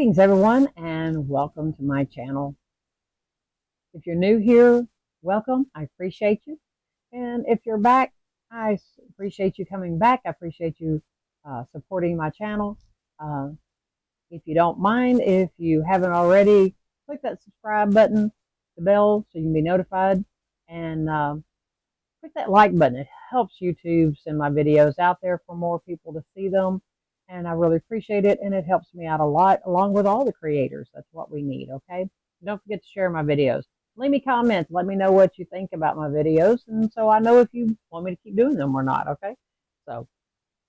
Greetings everyone and welcome to my channel. If you're new here, welcome. I appreciate you. And if you're back, I appreciate you coming back. I appreciate you supporting my channel. If you don't mind, if you haven't already, click that subscribe button, the bell so you can be notified, and click that like button. It helps YouTube send my videos out there for more people to see them. And I really appreciate it, and it helps me out a lot, along with all the creators. That's what we need, okay? Don't forget to share my videos. Leave me comments. Let me know what you think about my videos, and so I know if you want me to keep doing them or not, okay? So,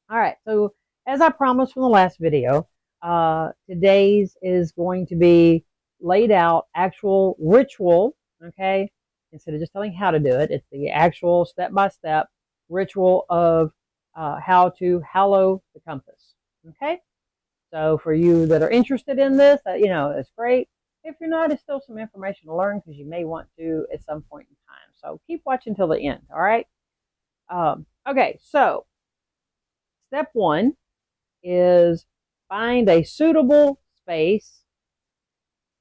all right. So, as I promised from the last video, today's is going to be laid out actual ritual, okay? Instead of just telling how to do it, it's the actual step-by-step ritual of how to hallow the compass. Okay, so for you that are interested in this, it's great. If you're not, it's still some information to learn because you may want to at some point in time. So keep watching till the end, all right? Okay, so step one is find a suitable space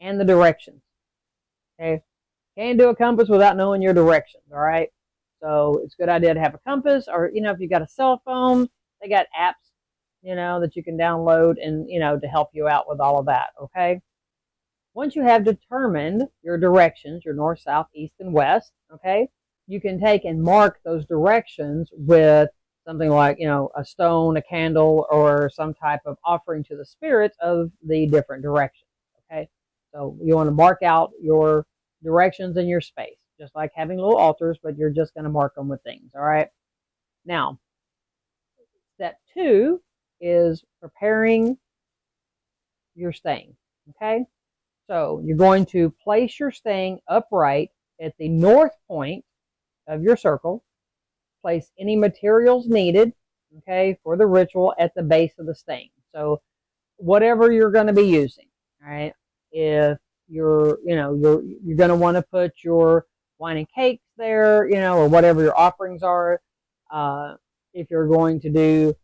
and the directions. Okay, can't do a compass without knowing your directions, all right? So it's a good idea to have a compass, or, if you got a cell phone, they got apps, that you can download and, to help you out with all of that, okay? Once you have determined your directions, your north, south, east, and west, okay, you can take and mark those directions with something like, a stone, a candle, or some type of offering to the spirits of the different directions, okay? So you want to mark out your directions in your space, just like having little altars, but you're just going to mark them with things, all right? Now, step two is preparing your stain, okay? So you're going to place your stain upright at the north point of your circle. Place any materials needed, okay, for the ritual at the base of the stain. So whatever you're going to be using, all right? If you're going to want to put your wine and cakes there, or whatever your offerings are. If you're going to do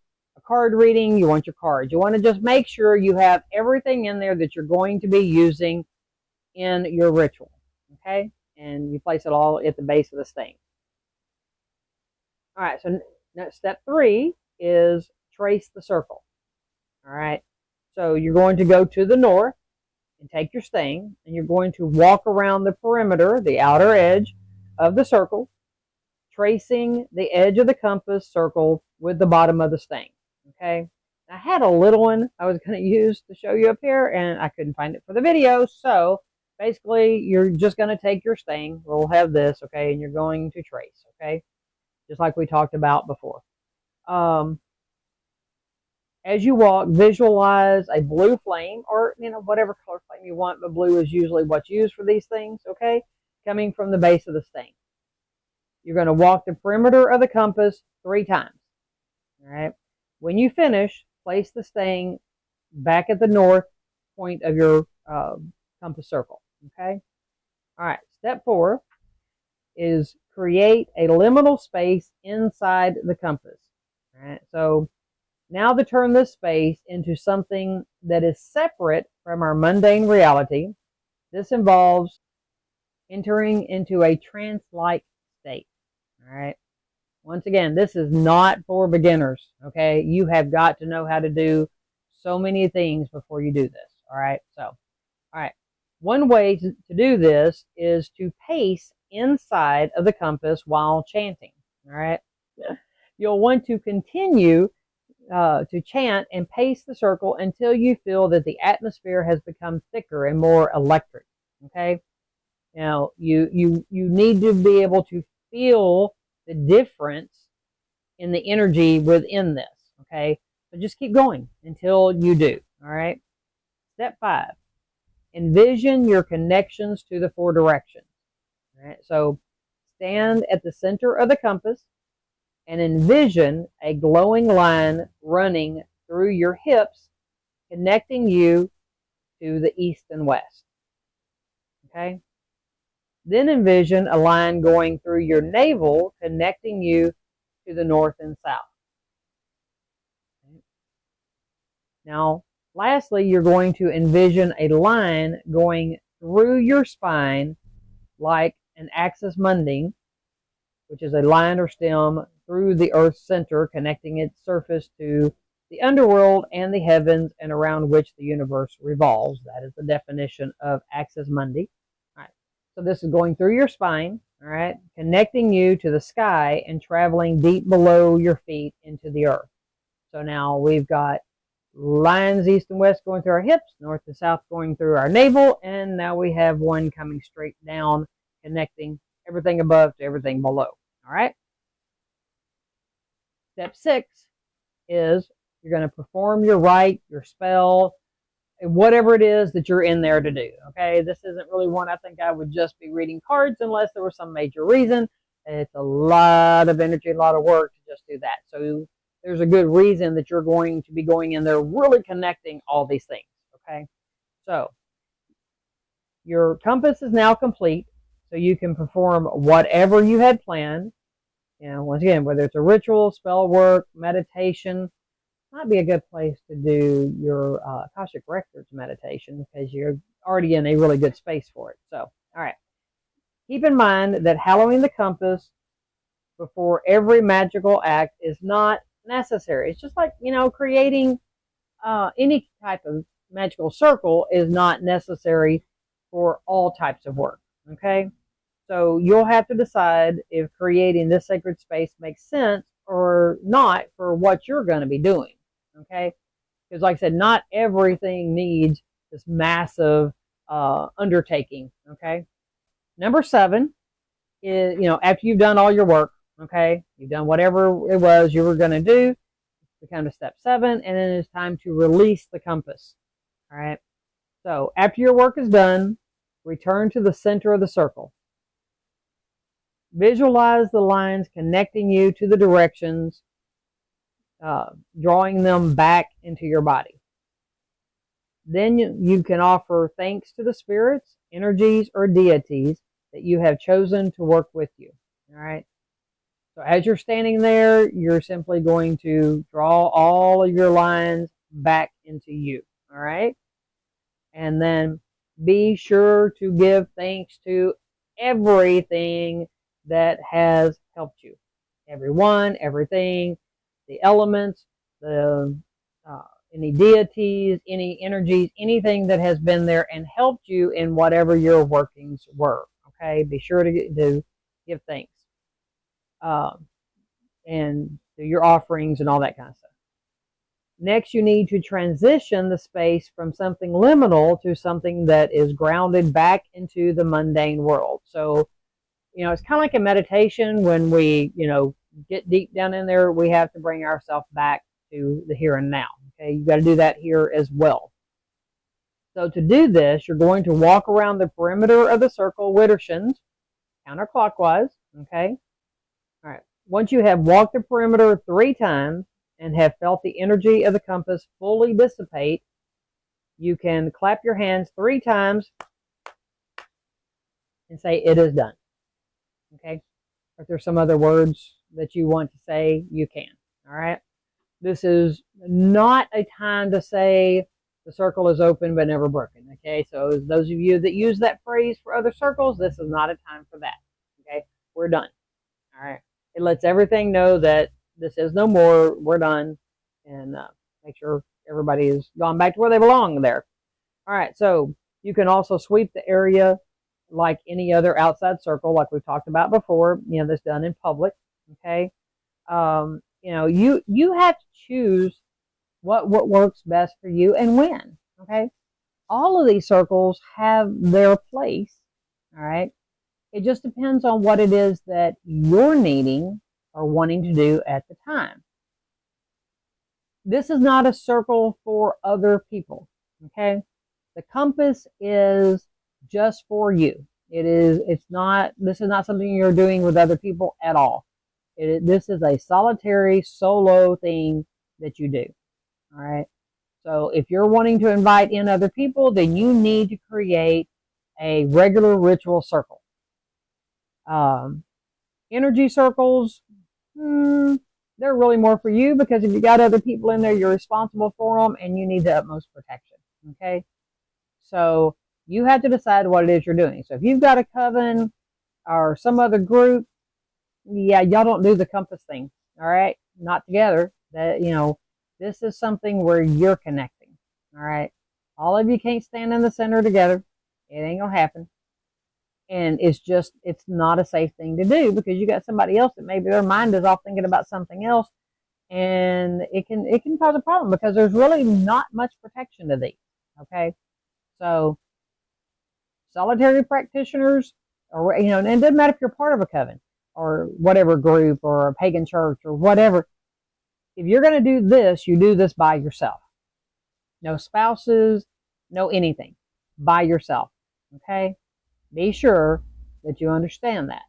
card reading, you want your cards. You want to just make sure you have everything in there that you're going to be using in your ritual, okay? And you place it all at the base of the stain. All right, so step three is trace the circle, all right? So you're going to go to the north and take your stain, and you're going to walk around the perimeter, the outer edge of the circle, tracing the edge of the compass circle with the bottom of the stain. Okay, I had a little one I was going to use to show you up here, and I couldn't find it for the video. So basically, you're just going to take your stain. We'll have this, okay, and you're going to trace, okay, just like we talked about before. As you walk, visualize a blue flame, or whatever color flame you want, but blue is usually what's used for these things, okay, coming from the base of the stain. You're going to walk the perimeter of the compass 3 times, all right? When you finish, place the stain back at the north point of your compass circle, okay? All right, step 4 is create a liminal space inside the compass, all right? So now to turn this space into something that is separate from our mundane reality, this involves entering into a trance-like state, all right? Once again, this is not for beginners, okay? You have got to know how to do so many things before you do this, all right? So, all right. One way to do this is to pace inside of the compass while chanting, all right? You'll want to continue to chant and pace the circle until you feel that the atmosphere has become thicker and more electric, okay? Now, you need to be able to feel the difference in the energy within this, okay? So just keep going until you do, all right? Step 5, envision your connections to the 4 directions, all right? So stand at the center of the compass and envision a glowing line running through your hips, connecting you to the east and west, okay? Then envision a line going through your navel, connecting you to the north and south. Now, Lastly, you're going to envision a line going through your spine like an axis mundi, which is a line or stem through the Earth's center, connecting its surface to the underworld and the heavens, and around which the universe revolves. That is the definition of axis mundi. All right. So this is going through your spine, all right, connecting you to the sky and traveling deep below your feet into the earth. So now we've got lines east and west going through our hips, north and south going through our navel, and now we have one coming straight down, connecting everything above to everything below. All right. Step 6 is you're going to perform your rite, your spell, whatever it is that you're in there to do. Okay. This isn't really one I think I would just be reading cards unless there was some major reason. It's a lot of energy, a lot of work to just do that. So there's a good reason that you're going to be going in there really connecting all these things. Okay. So your compass is now complete. So you can perform whatever you had planned. You know, once again, whether it's a ritual, spell work, meditation, might be a good place to do your Akashic Records meditation because you're already in a really good space for it. So, all right. Keep in mind that hallowing the compass before every magical act is not necessary. It's just like, you know, creating any type of magical circle is not necessary for all types of work. Okay. So you'll have to decide if creating this sacred space makes sense or not for what you're going to be doing. Okay. Because like I said, not everything needs this massive undertaking. Okay. Number 7 is, you know, after you've done all your work, okay, you've done whatever it was you were going to do, we come to step 7, and then it's time to release the compass. All right. So after your work is done, return to the center of the circle. Visualize the lines connecting you to the directions, drawing them back into your body. Then you can offer thanks to the spirits, energies, or deities that you have chosen to work with you. All right. So as you're standing there, you're simply going to draw all of your lines back into you. All right. And then be sure to give thanks to everything that has helped you. Everyone, everything, the elements, the any deities, any energies, anything that has been there and helped you in whatever your workings were. Okay, be sure to give thanks and do your offerings and all that kind of stuff. Next, you need to transition the space from something liminal to something that is grounded back into the mundane world. So, you know, it's kind of like a meditation. When we, you know, get deep down in there, we have to bring ourselves back to the here and now. Okay, you got to do that here as well. So to do this, you're going to walk around the perimeter of the circle, Widdershins, counterclockwise. Okay. All right. Once you have walked the perimeter 3 times and have felt the energy of the compass fully dissipate, you can clap your hands 3 times and say, "It is done." Okay. If there's some other words that you want to say, you can. All right. This is not a time to say the circle is open but never broken. Okay. So those of you that use that phrase for other circles, this is not a time for that. Okay. We're done. All right. It lets everything know that this is no more. We're done. And make sure everybody has gone back to where they belong there. All right. So you can also sweep the area like any other outside circle, like we've talked about before, you know, that's done in public. Okay. You know, you have to choose what works best for you and when. Okay. All of these circles have their place. All right. It just depends on what it is that you're needing or wanting to do at the time. This is not a circle for other people. Okay. The compass is just for you. This is not something you're doing with other people at all. This is a solitary solo thing that you do. All right. So if you're wanting to invite in other people, then you need to create a regular ritual circle. Energy circles, they're really more for you, because if you got other people in there, you're responsible for them and you need the utmost protection. Okay. So you have to decide what it is you're doing. So if you've got a coven or some other group, yeah, y'all don't do the compass thing. All right. Not together. That, this is something where you're connecting. All right. All of you can't stand in the center together. It ain't going to happen. And it's not a safe thing to do, because you got somebody else that maybe their mind is off thinking about something else, and it can cause a problem, because there's really not much protection to these. Okay. So solitary practitioners, or, and it doesn't matter if you're part of a coven or whatever group or a pagan church or whatever. If you're going to do this, you do this by yourself. No spouses, no anything. By yourself. Okay? Be sure that you understand that.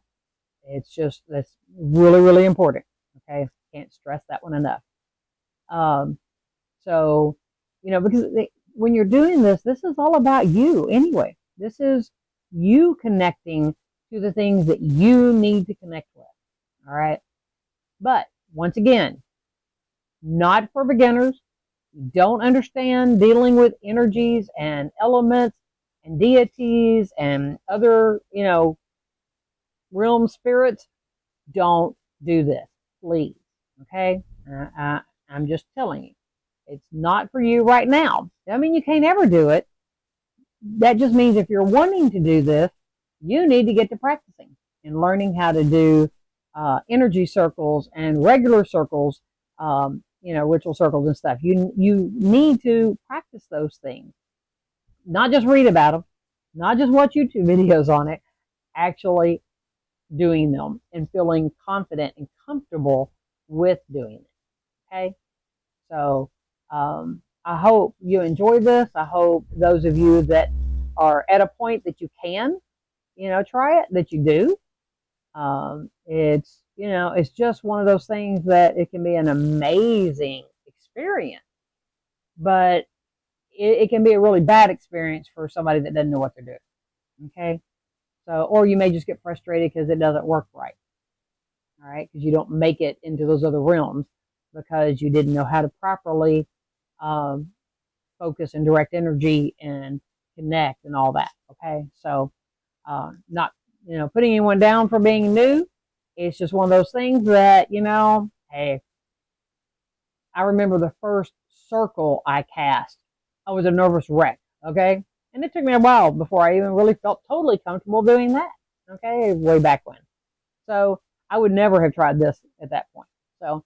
That's really, really important. Okay? Can't stress that one enough. So, because when you're doing this is all about you anyway. This is you connecting to the things that you need to connect with. All right? But once again, not for beginners. You don't understand dealing with energies and elements and deities and other, realm spirits. Don't do this, please. Okay? I'm just telling you. It's not for you right now. I mean, you can't ever do it. That just means if you're wanting to do this, you need to get to practicing and learning how to do energy circles and regular circles, ritual circles and stuff. You need to practice those things. Not just read about them, not just watch YouTube videos on it, actually doing them and feeling confident and comfortable with doing it. Okay? So I hope you enjoy this. I hope those of you that are at a point that you can, try it, that you do. It's just one of those things that it can be an amazing experience, but it can be a really bad experience for somebody that doesn't know what they're doing. Okay. So, or you may just get frustrated because it doesn't work right. All right. Because you don't make it into those other realms because you didn't know how to properly focus and direct energy and connect and all that. Okay. So, not, putting anyone down for being new. It's just one of those things that, hey, I remember the first circle I cast. I was a nervous wreck. Okay. And it took me a while before I even really felt totally comfortable doing that. Okay. Way back when. So I would never have tried this at that point. So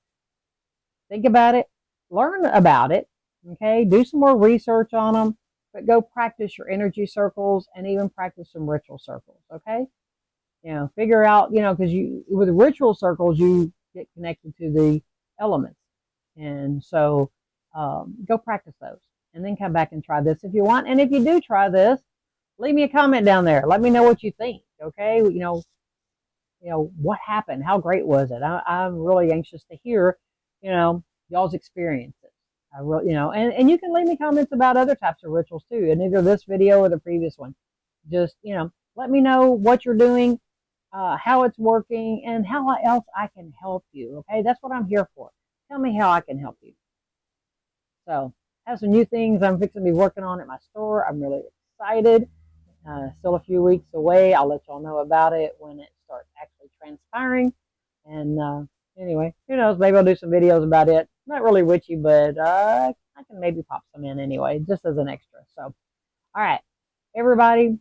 think about it, learn about it. Okay. Do some more research on them, but go practice your energy circles and even practice some ritual circles. Okay. Figure out, because with ritual circles, you get connected to the elements. And so go practice those and then come back and try this if you want. And if you do try this, leave me a comment down there. Let me know what you think. Okay. What happened? How great was it? I'm really anxious to hear, y'all's experiences. I really, and you can leave me comments about other types of rituals too, in either this video or the previous one. Just, let me know what you're doing, how it's working, and how else I can help you. Okay, that's what I'm here for. Tell me how I can help you. So, I have some new things I'm fixing to be working on at my store. I'm really excited. Still a few weeks away. I'll let y'all know about it when it starts actually transpiring. And anyway, who knows? Maybe I'll do some videos about it. Not really witchy, but I can maybe pop some in anyway, just as an extra. So, all right, everybody.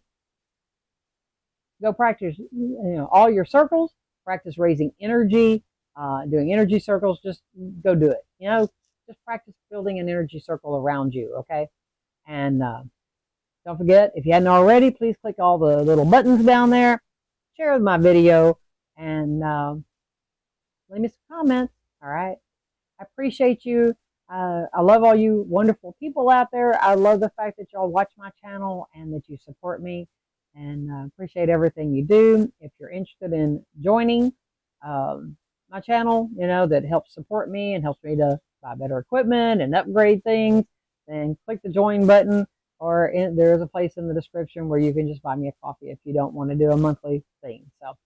Go practice, all your circles. Practice raising energy, doing energy circles. Just go do it. Just practice building an energy circle around you. Okay, and don't forget, if you hadn't already, please click all the little buttons down there. Share my video and leave me some comments. All right, I appreciate you. I love all you wonderful people out there. I love the fact that y'all watch my channel and that you support me. And appreciate everything you do. If you're interested in joining my channel, that helps support me and helps me to buy better equipment and upgrade things, then click the join button, or there is a place in the description where you can just buy me a coffee if you don't want to do a monthly thing. So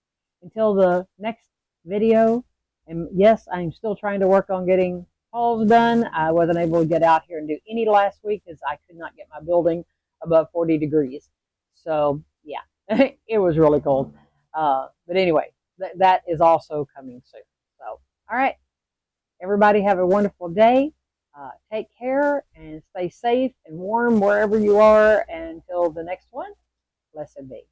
until the next video, And yes, I'm still trying to work on getting hauls done. I wasn't able to get out here and do any last week because I could not get my building above 40 degrees. So yeah, it was really cold. But anyway, that is also coming soon. So, all right, everybody have a wonderful day. Take care and stay safe and warm wherever you are. And until the next one, blessed be.